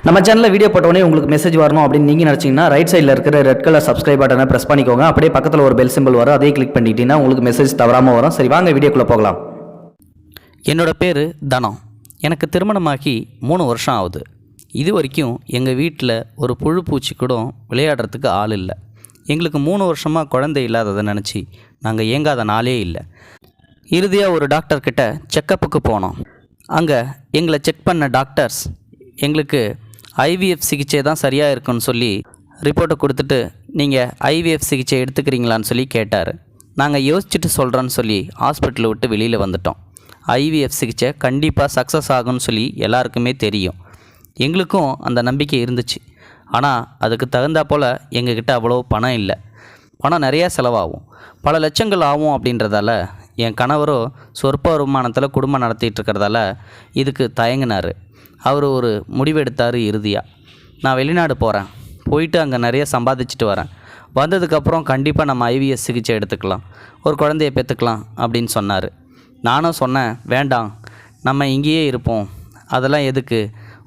நம்ம சேனலில் வீடியோ போட்டோடனே உங்களுக்கு மெசேஜ் வரணும் அப்படின்னு நீங்கள் நினச்சிங்கன்னா ரைட் சைடில் இருக்கிற ரெட் கலர் சப்ஸ்கிரைப் பட்டனை ப்ரெஸ் பண்ணிக்கோங்க. அப்படியே பக்கத்தில் ஒரு பெல் சிம்பிள் வரும், அதே கிளிக் பண்ணிட்டீங்கன்னா உங்களுக்கு மெசேஜ் தவறாமல் வரும். சரி, வாங்க வீடியோக்குள்ளே போகலாம். என்னோடய பேர் தனம். எனக்கு திருமணமாகி 3 வருஷம் ஆகுது. இது வரைக்கும் எங்கள் வீட்டில் ஒரு புழு பூச்சி கூட விளையாடுறதுக்கு ஆள் இல்லை. எங்களுக்கு 3 வருஷமாக குழந்தை இல்லாததை நினச்சி நாங்கள் ஏங்காத நாளே இல்லை. இறுதியாக ஒரு டாக்டர்கிட்ட செக்கப்புக்கு போனோம். அங்கே எங்களை செக் பண்ண டாக்டர்ஸ் எங்களுக்கு ஐவிஎஃப் சிகிச்சை தான் சரியாக இருக்குன்னு சொல்லி ரிப்போர்ட்டை கொடுத்துட்டு, நீங்கள் ஐவிஎஃப் சிகிச்சை எடுத்துக்கிறீங்களான்னு சொல்லி கேட்டார். நாங்கள் யோசிச்சுட்டு சொல்கிறோன்னு சொல்லி ஹாஸ்பிட்டலை விட்டு வெளியில் வந்துட்டோம். ஐவிஎஃப் சிகிச்சை கண்டிப்பாக சக்ஸஸ் ஆகும்னு சொல்லி எல்லாருக்குமே தெரியும். எங்களுக்கும் அந்த நம்பிக்கை இருந்துச்சு. ஆனால் அதுக்கு தகுந்தா போல் எங்ககிட்ட அவ்வளோ பணம் இல்லை. பணம் நிறையா செலவாகும், பல லட்சங்கள் ஆகும். அப்படின்றதால என் கணவரோ சொற்ப வருமானத்தில் குடும்பம் நடத்திட்டு இருக்கிறதால இதுக்கு தயங்கினார். அவர் ஒரு முடிவெடுத்தார். இறுதியாக நான் வெளிநாடு போகிறேன், போயிட்டு அங்கே நிறைய சம்பாதிச்சுட்டு வரேன், வந்ததுக்கப்புறம் கண்டிப்பாக நம்ம ஐவிஎஸ் சிகிச்சை எடுத்துக்கலாம், ஒரு குழந்தைய பெற்றுக்கலாம் அப்படின்னு சொன்னார். நானும் சொன்னேன், வேண்டாம், நம்ம இங்கேயே இருப்போம், அதெல்லாம் எதுக்கு,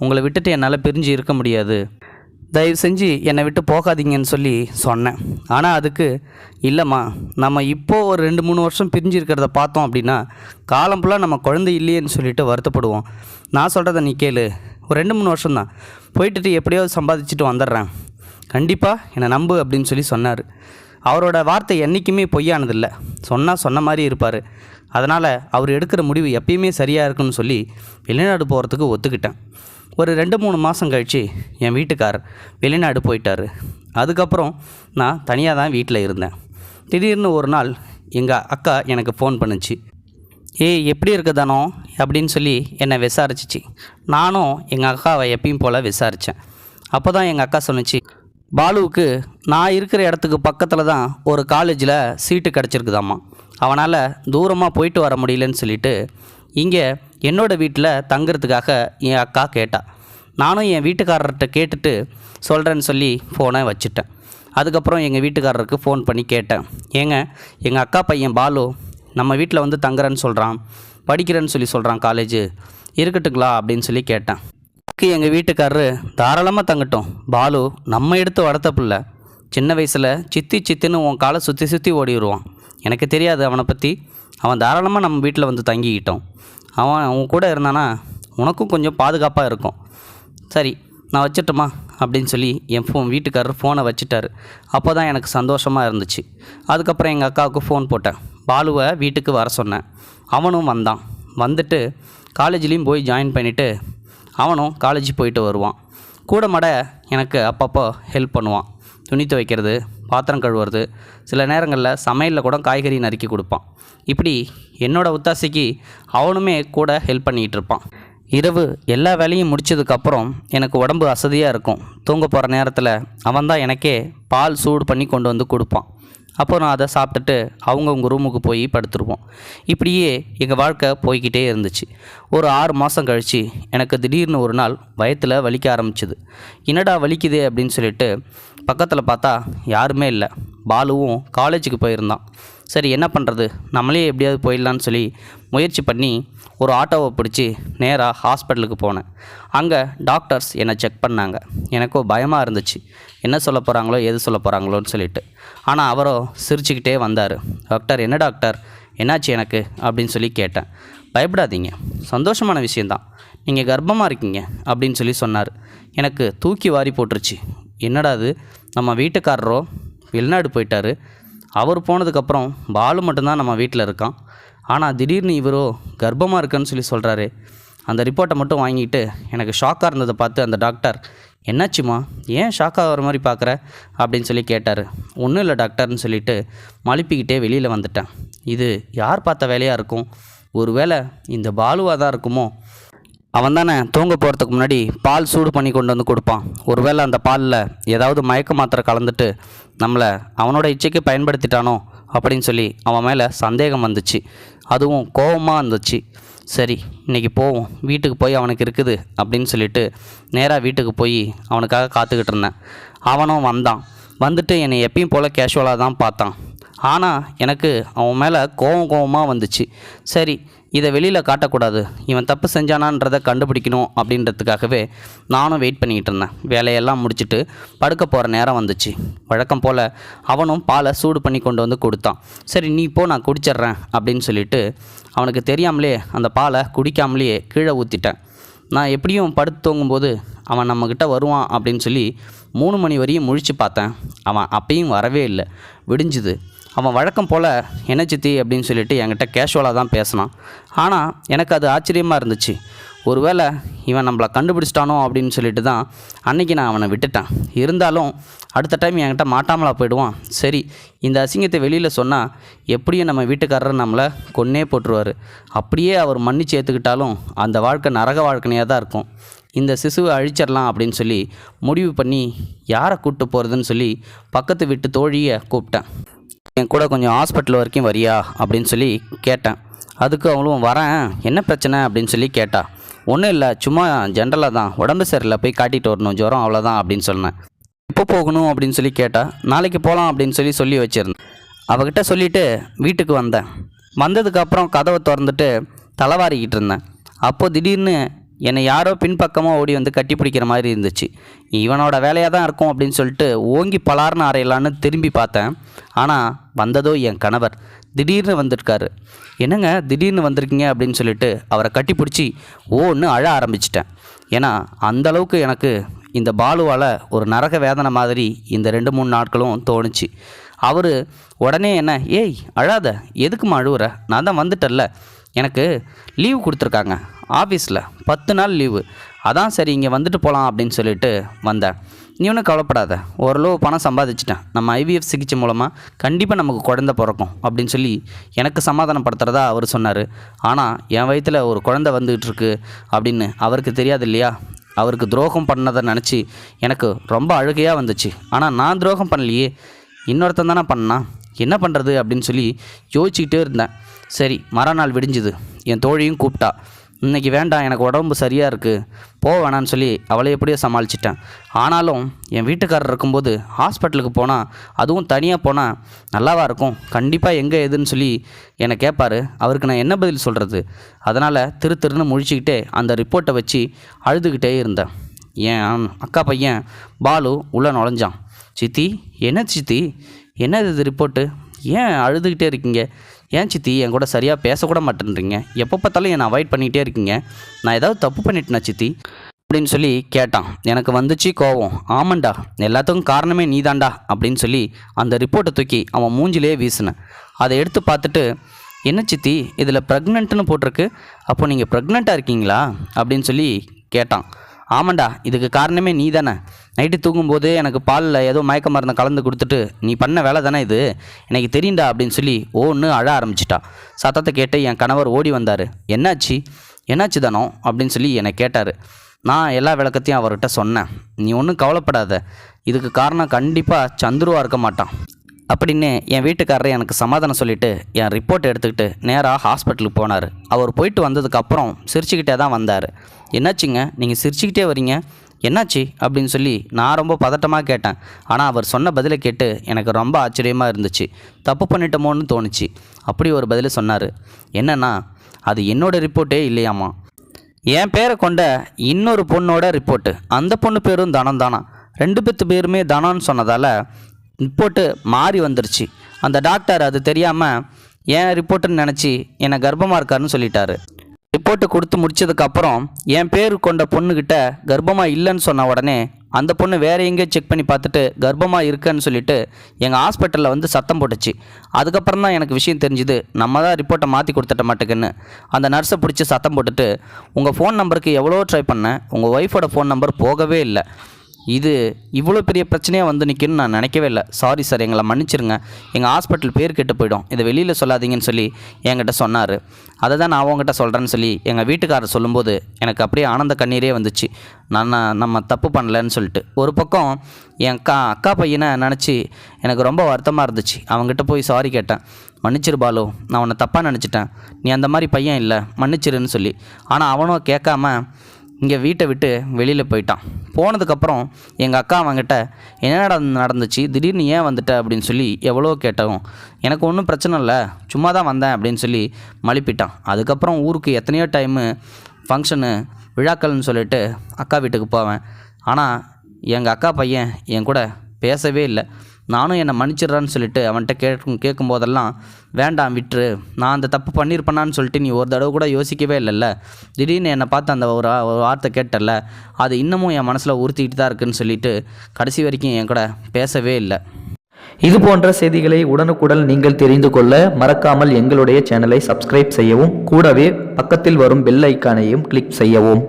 உங்களை விட்டுட்டு என்னால் பிரிஞ்சு இருக்க முடியாது, தயவு செஞ்சு என்னை விட்டு போகாதீங்கன்னு சொல்லி சொன்னேன். ஆனால் அதுக்கு இல்லைம்மா, நம்ம இப்போது ஒரு 2-3 வருஷம் பிரிஞ்சு இருக்கிறத பார்த்தோம் அப்படின்னா காலம் ஃபுல்லாக நம்ம குழந்தை இல்லையேன்னு சொல்லிட்டு வருத்தப்படுவோம். நான் சொல்கிறத நீ கேளு, ஒரு 2-3 வருஷம்தான், போயிட்டு எப்படியாவது சம்பாதிச்சுட்டு வந்துடுறேன், கண்டிப்பாக என்னை நம்பு அப்படின்னு சொல்லி சொன்னார். அவரோட வார்த்தை என்றைக்குமே பொய்யானதில்லை, சொன்னால் சொன்ன மாதிரி இருப்பார். அதனால் அவர் எடுக்கிற முடிவு எப்பயுமே சரியாக இருக்குன்னு சொல்லி வெளிநாடு போகிறதுக்கு ஒத்துக்கிட்டேன். ஒரு 2-3 மாதம் கழித்து என் வீட்டுக்காரர் வெளிநாடு போயிட்டார். அதுக்கப்புறம் நான் தனியாக தான் வீட்டில் இருந்தேன். திடீர்னு ஒரு நாள் எங்கள் அக்கா எனக்கு ஃபோன் பண்ணுச்சு. எப்படி இருக்குதானோ அப்படின்னு சொல்லி என்னை விசாரிச்சிச்சு. நானும் எங்கள் அக்காவை எப்பயும் போல் விசாரித்தேன். அப்போ தான் எங்கள் அக்கா சொன்னிச்சு, பாலுவுக்கு நான் இருக்கிற இடத்துக்கு பக்கத்தில் தான் ஒரு காலேஜில் சீட்டு கிடச்சிருக்குதாம்மா, அவனால் தூரமாக போயிட்டு வர முடியலன்னு சொல்லிட்டு இங்கே என்னோடய வீட்டில் தங்குறதுக்காக என் அக்கா கேட்டா. நானும் என் வீட்டுக்காரர்கிட்ட கேட்டுட்டு சொல்கிறேன்னு சொல்லி ஃபோனை வச்சுட்டேன். அதுக்கப்புறம் எங்கள் வீட்டுக்காரருக்கு ஃபோன் பண்ணி கேட்டேன், ஏங்க, எங்கள் அக்கா பையன் பாலு நம்ம வீட்டில் வந்து தங்குறேன்னு சொல்கிறான், படிக்கிறேன்னு சொல்லி சொல்கிறான், காலேஜு இருக்கட்டுங்களா அப்படின்னு சொல்லி கேட்டேன். எங்கள் வீட்டுக்காரரு தாராளமாக தங்கட்டும், பாலு நம்ம எடுத்து வளர்த்த பிள்ளை, சின்ன வயசில் சித்தின்னு உன் காலை சுற்றி ஓடிடுவான், எனக்கு தெரியாது அவனை பற்றி, அவன் தாராளமாக நம்ம வீட்டில் வந்து தங்கிக்கிட்டோம், அவன் கூட இருந்தானா உனக்கும் கொஞ்சம் பாதுகாப்பாக இருக்கும், சரி நான் வச்சிட்டோமா அப்படின்னு சொல்லி என் வீட்டுக்காரர் ஃபோனை வச்சுட்டார். அப்போ தான் எனக்கு சந்தோஷமாக இருந்துச்சு. அதுக்கப்புறம் எங்கள் அக்காவுக்கு ஃபோன் போட்டேன், பாலுவை வீட்டுக்கு வர சொன்னேன். அவனும் வந்தான். வந்துட்டு காலேஜ்லேயும் போய் ஜாயின் பண்ணிவிட்டு அவனும் காலேஜ் போயிட்டு வருவான். கூட மாட எனக்கு அப்பப்போ ஹெல்ப் பண்ணுவான், துணி துவைக்கிறது, பாத்திரம் கழுவுறது, சில நேரங்களில் சமையலில் கூட காய்கறி நறுக்கி கொடுப்பான். இப்படி என்னோடய ஒத்தாசைக்கு அவனுமே கூட ஹெல்ப் பண்ணிகிட்டு இருப்பான். இரவு எல்லா வேலையும் முடித்ததுக்கப்புறம் எனக்கு உடம்பு அசதியாக இருக்கும். தூங்க போகிற நேரத்தில் அவன் தான் எனக்கே பால் சூடு பண்ணி கொண்டு வந்து கொடுப்பான். அப்போ நான் அதை சாப்பிட்டுட்டு அவங்கவுங்க ரூமுக்கு போய் படுத்துருவோம். இப்படியே எங்கள் வாழ்க்கை போய்கிட்டே இருந்துச்சு. ஒரு 6 மாதம் கழித்து எனக்கு திடீர்னு ஒரு நாள் வயிற்றில் வலிக்க ஆரம்பிச்சுது. என்னடா வலிக்குதே அப்படின்னு சொல்லிட்டு பக்கத்தில் பார்த்தா யாருமே இல்லை. பாலுவும் காலேஜுக்கு போயிருந்தான். சரி என்ன பண்ணுறது, நம்மளே எப்படியாவது போயிடலான்னு சொல்லி முயற்சி பண்ணி ஒரு ஆட்டோவை பிடிச்சி நேராக ஹாஸ்பிட்டலுக்கு போனேன். அங்கே டாக்டர்ஸ் என்னை செக் பண்ணாங்க. எனக்கும் பயமாக இருந்துச்சு, என்ன சொல்ல போகிறாங்களோ எது சொல்ல போகிறாங்களோன்னு சொல்லிட்டு. ஆனால் அவரோ சிரிச்சுக்கிட்டே வந்தார். டாக்டர், என்ன டாக்டர் என்னாச்சு எனக்கு அப்படின்னு சொல்லி கேட்டேன். பயப்படாதீங்க, சந்தோஷமான விஷயந்தான், நீங்கள் கர்ப்பமாக இருக்கீங்க அப்படின்னு சொல்லி சொன்னார். எனக்கு தூக்கி வாரி போட்டுருச்சு. என்னடா அது, நம்ம வீட்டுக்காரரோ வெளிநாடு போயிட்டார், அவர் போனதுக்கப்புறம் பாலு மட்டும்தான் நம்ம வீட்டில் இருக்கான், ஆனால் திடீர்னு இவரோ கர்ப்பமாக இருக்குன்னு சொல்லி சொல்கிறாரு. அந்த ரிப்போர்ட்டை மட்டும் வாங்கிட்டு எனக்கு ஷாக்காக இருந்ததை பார்த்து அந்த டாக்டர், என்னாச்சுமா, ஏன் ஷாக்காக வர மாதிரி பார்க்குற அப்படின்னு சொல்லி கேட்டார். ஒன்றும் இல்லை டாக்டர்னு சொல்லிட்டு மழுப்பிக்கிட்டே வெளியில் வந்துட்டேன். இது யார் பார்த்த வேலையாக இருக்கும், ஒருவேளை இந்த பாலுவாக தான் இருக்குமோ, அவன் தானே தூங்க போகிறதுக்கு முன்னாடி பால் சூடு பண்ணி கொண்டு வந்து கொடுப்பான், ஒருவேளை அந்த பாலில் ஏதாவது மயக்க மாத்திரை கலந்துட்டு நம்மளை அவனோட இச்சைக்கு பயன்படுத்திட்டானோ அப்படின்னு சொல்லி அவன் மேலே சந்தேகம் வந்துச்சு. அதுவும் கோபமாக இருந்துச்சு. சரி இன்றைக்கி போவோம், வீட்டுக்கு போய் அவனுக்கு இருக்குது அப்படின்னு சொல்லிட்டு நேராக வீட்டுக்கு போய் அவனுக்காக காத்துக்கிட்டு இருந்தேன். அவனும் வந்தான். வந்துட்டு என்னை எப்பயும் போல் கேஷுவலாக தான் பார்த்தான். ஆனால் எனக்கு அவன் மேலே கோவமாக வந்துச்சு. சரி, இதை வெளியில் காட்டக்கூடாது, இவன் தப்பு செஞ்சானான்றதை கண்டுபிடிக்கணும் அப்படின்றதுக்காகவே நானும் வெயிட் பண்ணிக்கிட்டு இருந்தேன். வேலையெல்லாம் முடிச்சுட்டு படுக்க போகிற நேரம் வந்துச்சு. வழக்கம் போல் அவனும் பாலை சூடு பண்ணி கொண்டு வந்து கொடுத்தான். சரி நீ போ, நான் குடிச்சிட்றேன் அப்படின்னு சொல்லிட்டு அவனுக்கு தெரியாமலே அந்த பாலை குடிக்காமலேயே கீழே ஊற்றிட்டேன். நான் எப்படியும் படுத்து தூங்கும்போது அவன் நம்மக்கிட்ட வருவான் அப்படின்னு சொல்லி 3 மணி வரையும் முழித்து பார்த்தேன். அவன் அப்பயும் வரவே இல்லை. விடிஞ்சுது. அவன் வழக்கம் போல் என்ன சித்தி அப்படின்னு சொல்லிட்டு என்கிட்ட கேஷுவலாக தான் பேசினான். ஆனால் எனக்கு அது ஆச்சரியமாக இருந்துச்சு. ஒருவேளை இவன் நம்மளை கண்டுபிடிச்சிட்டானோ அப்படின்னு சொல்லிட்டு தான் அன்றைக்கி நான் அவனை விட்டுட்டேன். இருந்தாலும் அடுத்த டைம் என்கிட்ட மாட்டாமலா போயிடுவான். சரி, இந்த அசிங்கத்தை வெளியில் சொன்னால் எப்படியும் நம்ம வீட்டுக்காரர் நம்மளை கொன்னே போட்டுருவார். அப்படியே அவர் மன்னிச்சு ஏற்றுக்கிட்டாலும் அந்த வாழ்க்கை நரக வாழ்க்கையாக தான் இருக்கும். இந்த சிசுவை அழிச்சிடலாம் அப்படின்னு சொல்லி முடிவு பண்ணி யாரை கூப்பிட்டு போகிறதுன்னு சொல்லி பக்கத்து வீட்டு தோழியை கூப்பிட்டேன். என் கூட கொஞ்சம் ஹாஸ்பிட்டல் வரைக்கும் வரியா அப்படின்னு சொல்லி கேட்டேன். அதுக்கு அவங்களும் வரேன், என்ன பிரச்சனை அப்படின்னு சொல்லி கேட்டா. ஒன்றும் இல்லை, சும்மா ஜென்ரலாக தான், உடம்பு சரியில்லை, போய் காட்டிட்டு வரணும், ஜுரம் அவ்வளோதான் அப்படின்னு சொன்னேன். எப்போ போகணும் அப்படின்னு சொல்லி கேட்டா. நாளைக்கு போகலாம் அப்படின்னு சொல்லி வச்சுருந்தேன். அவகிட்ட சொல்லிவிட்டு வீட்டுக்கு வந்தேன். வந்ததுக்கப்புறம் கதவை திறந்துட்டு தலைவாரிக்கிட்டு இருந்தேன். அப்போது திடீர்னு என்னை யாரோ பின்பக்கமாக ஓடி வந்து கட்டி பிடிக்கிற மாதிரி இருந்துச்சு. இவனோட வேலையாக தான் இருக்கும் அப்படின்னு சொல்லிட்டு ஓங்கி பலார்னு அறையலான்னு திரும்பி பார்த்தேன். ஆனால் வந்ததோ என் கணவர். திடீர்னு வந்திருக்காரு. என்னங்க திடீர்னு வந்திருக்கீங்க அப்படின்னு சொல்லிட்டு அவரை கட்டி பிடிச்சி ஓன்னு அழ ஆரம்பிச்சிட்டேன். ஏன்னா அந்தளவுக்கு எனக்கு இந்த பாலுவால் ஒரு நரக வேதனை மாதிரி இந்த 2-3 நாட்களும் தோணுச்சு. அவர் உடனே என்ன, ஏய் அழாத, எதுக்குமா அழுவுற, நான் தான் வந்துட்டல்ல, எனக்கு லீவு கொடுத்துருக்காங்க ஆஃபீஸில் 10 நாள் லீவு, அதான் சரி இங்கே வந்துட்டு போகலாம் அப்படின்னு சொல்லிட்டு வந்தேன். நீ ஒன்றும் கவலைப்படாத, ஓரளவு பணம் சம்பாதிச்சிட்டேன், நம்ம IVF சிகிச்சை மூலமாக கண்டிப்பாக நமக்கு குழந்தை பிறக்கும் அப்படின்னு சொல்லி எனக்கு சமாதானப்படுத்துகிறதா அவர் சொன்னார். ஆனால் என் வயிற்றில் ஒரு குழந்தை வந்துகிட்டு இருக்கு அப்படின்னு அவருக்கு தெரியாது இல்லையா. அவருக்கு துரோகம் பண்ணதை நினச்சி எனக்கு ரொம்ப அழுகையாக வந்துச்சு. ஆனால் நான் துரோகம் பண்ணலையே, இன்னொருத்தன் தானே பண்ணான், என்ன பண்ணுறது அப்படின்னு சொல்லி யோசிச்சுக்கிட்டே இருந்தேன். சரி, மறுநாள் விடிஞ்சுது. என் தோழியும் கூப்பிட்டா. இன்றைக்கி வேண்டாம், எனக்கு உடம்பு சரியாக இருக்குது, போக வேணான்னு சொல்லி அவளை எப்படியோ சமாளிச்சிட்டேன். ஆனாலும் என் வீட்டுக்காரர் இருக்கும்போது ஹாஸ்பிட்டலுக்கு போனால், அதுவும் தனியாக போனால் நல்லாவா இருக்கும், கண்டிப்பாக எங்கே எதுன்னு சொல்லி என்னை கேட்பார். அவருக்கு நான் என்ன பதில் சொல்கிறது? அதனால் திருன்னு முழிச்சிக்கிட்டே அந்த ரிப்போர்ட்டை வச்சு அழுதுகிட்டே இருந்தேன். என் அக்கா பையன் பாலு உள்ளே நுழைஞ்சான். சித்தி, என்ன சித்தி, என்ன இது ரிப்போர்ட்டு, ஏன் அழுதுகிட்டே இருக்கீங்க, ஏன் சித்தி என் கூட சரியாக பேசக்கூட மாட்டேன்றீங்க, எப்போ பார்த்தாலும் என்னை அவாய்ட் பண்ணிகிட்டே இருக்கீங்க, நான் ஏதாவது தப்பு பண்ணிட்டேனா சித்தி அப்படின்னு சொல்லி கேட்டான். எனக்கு வந்துச்சு கோவம். ஆமாண்டா, எல்லாத்துக்கும் காரணமே நீதாண்டா அப்படின்னு சொல்லி அந்த ரிப்போர்ட்டை தூக்கி அவன் மூஞ்சிலே வீசினேன். அதை எடுத்து பார்த்துட்டு, என்ன சித்தி இதில் ப்ரெக்னென்ட்னு போட்டிருக்கு, அப்போ நீங்கள் ப்ரெக்னெண்ட்டாக இருக்கீங்களா அப்படின்னு சொல்லி கேட்டான். ஆமாண்டா, இதுக்கு காரணமே நீ தானே, நைட்டு தூங்கும்போது எனக்கு பாலில் ஏதோ மயக்க மருந்தை கலந்து கொடுத்துட்டு நீ பண்ண வேலை தானே இது, எனக்கு தெரியுண்டா அப்படின்னு சொல்லி ஓன்னு அழ ஆரம்பிச்சிட்டா. சத்தத்தை கேட்டு என் கணவர் ஓடி வந்தார். என்னாச்சு தானோ அப்படின்னு சொல்லி என்னை கேட்டார். நான் எல்லா விளக்கத்தையும் அவர்கிட்ட சொன்னேன். நீ ஒன்றும் கவலைப்படாத, இதுக்கு காரணம் கண்டிப்பாக சந்துருவாக இருக்க மாட்டான் அப்படின்னு என் வீட்டுக்காரரை எனக்கு சமாதானம் சொல்லிவிட்டு என் ரிப்போர்ட் எடுத்துக்கிட்டு நேராக ஹாஸ்பிட்டலுக்கு போனார். அவர் போயிட்டு வந்ததுக்கப்புறம் சிரிச்சுக்கிட்டே தான் வந்தார். என்னாச்சுங்க நீங்கள் சிரிச்சுக்கிட்டே வரீங்க, என்னாச்சு அப்படின்னு சொல்லி நான் ரொம்ப பதட்டமாக கேட்டேன். ஆனால் அவர் சொன்ன பதிலை கேட்டு எனக்கு ரொம்ப ஆச்சரியமாக இருந்துச்சு. தப்பு பண்ணிட்டோமோன்னு தோணுச்சு. அப்படி ஒரு பதிலை சொன்னார். என்னன்னா, அது என்னோடய ரிப்போர்ட்டே இல்லையாம்மா, என் பேரை கொண்ட இன்னொரு பொண்ணோட ரிப்போர்ட்டு. அந்த பொண்ணு பேரும் தனம் தானா, 2 பேருமே தனம்னு சொன்னதால் ரிப்போர்ட்டு மாறி வந்துருச்சு. அந்த டாக்டர் அது தெரியாமல் என் ரிப்போர்ட்டுன்னு நினச்சி என்னை கர்ப்பமாக இருக்காருன்னு சொல்லிட்டாரு. ரிப்போர்ட்டு கொடுத்து முடிச்சதுக்கப்புறம் என் பேர் கொண்ட பொண்ணுக்கிட்ட கர்ப்பமாக இல்லைன்னு சொன்ன உடனே அந்த பொண்ணு வேறு எங்கேயோ செக் பண்ணி பார்த்துட்டு கர்ப்பமாக இருக்குன்னு சொல்லிட்டு எங்கள் ஹாஸ்பிட்டலில் வந்து சத்தம் போட்டுச்சு. அதுக்கப்புறம் தான் எனக்கு விஷயம் தெரிஞ்சுது, நம்ம தான் ரிப்போர்ட்டை மாற்றி கொடுத்துட்ட மாட்டேங்குன்னு. அந்த நர்ஸை பிடிச்சி சத்தம் போட்டுட்டு, உங்கள் ஃபோன் நம்பருக்கு எவ்வளோ ட்ரை பண்ணேன், உங்கள் ஒய்ஃபோட ஃபோன் நம்பர் போகவே இல்லை, இது இவ்வளோ பெரிய பிரச்சனையாக வந்து நிற்குன்னு நான் நினைக்கவே இல்லை, சாரி சார், எங்களை மன்னிச்சிருங்க, எங்கள் ஹாஸ்பிட்டல் பேர் கெட்டு போயிடும், இதை வெளியில் சொல்லாதீங்கன்னு சொல்லி என்கிட்ட சொன்னார். அதை தான் நான் அவங்ககிட்ட சொல்கிறேன்னு சொல்லி எங்கள் வீட்டுக்காரர் சொல்லும்போது எனக்கு அப்படியே ஆனந்த கண்ணீரே வந்துச்சு. நம்ம தப்பு பண்ணலன்னு சொல்லிட்டு. ஒரு பக்கம் என் அக்கா பையனை நினச்சி எனக்கு ரொம்ப வருத்தமாக இருந்துச்சு. அவங்ககிட்ட போய் சாரி கேட்டேன். மன்னிச்சிரு பாலு, நான் உன்னை தப்பாக நினச்சிட்டேன், நீ அந்த மாதிரி பையன் இல்லை, மன்னிச்சிருன்னு சொல்லி. ஆனால் அவனும் கேட்காம இங்கே வீட்டை விட்டு வெளியில் போயிட்டான். போனதுக்கப்புறம் எங்கள் அக்கா அவங்கிட்ட என்னடா நடந்துச்சு, திடீர்னு ஏன் வந்துட்ட அப்படின்னு சொல்லி எவ்வளோ கேட்டவும் எனக்கு ஒன்றும் பிரச்சனை இல்லை, சும்மா தான் வந்தேன் அப்படின்னு சொல்லி மழுப்பிட்டான். அதுக்கப்புறம் ஊருக்கு எத்தனையோ டைமு ஃபங்க்ஷனு விழாக்கள்னு சொல்லிட்டு அக்கா வீட்டுக்கு போவேன். ஆனால் எங்கள் அக்கா பையன் என் கூட பேசவே இல்லை. நானும் என்னை மன்னிச்சிட்றான்னு சொல்லிட்டு அவன்கிட்ட கேட்கும்போதெல்லாம் வேண்டாம் விட்டுரு, நான் அந்த தப்பு பண்ணியிருப்பேனான்னு சொல்லிட்டு நீ ஒரு தடவை கூட யோசிக்கவே இல்லைல்ல, திடீர்னு என்னை பார்த்து அந்த ஒரு வார்த்தை கேட்டல, அது இன்னமும் என் மனசில் உறுத்திக்கிட்டு தான் இருக்குன்னு சொல்லிட்டு கடைசி வரைக்கும் என் கூட பேசவே இல்லை. இது போன்ற செய்திகளை உடனுக்குடன் நீங்கள் தெரிந்து கொள்ள மறக்காமல் எங்களுடைய சேனலை சப்ஸ்கிரைப் செய்யவும், கூடவே பக்கத்தில் வரும் பெல் ஐக்கானையும் கிளிக் செய்யவும்.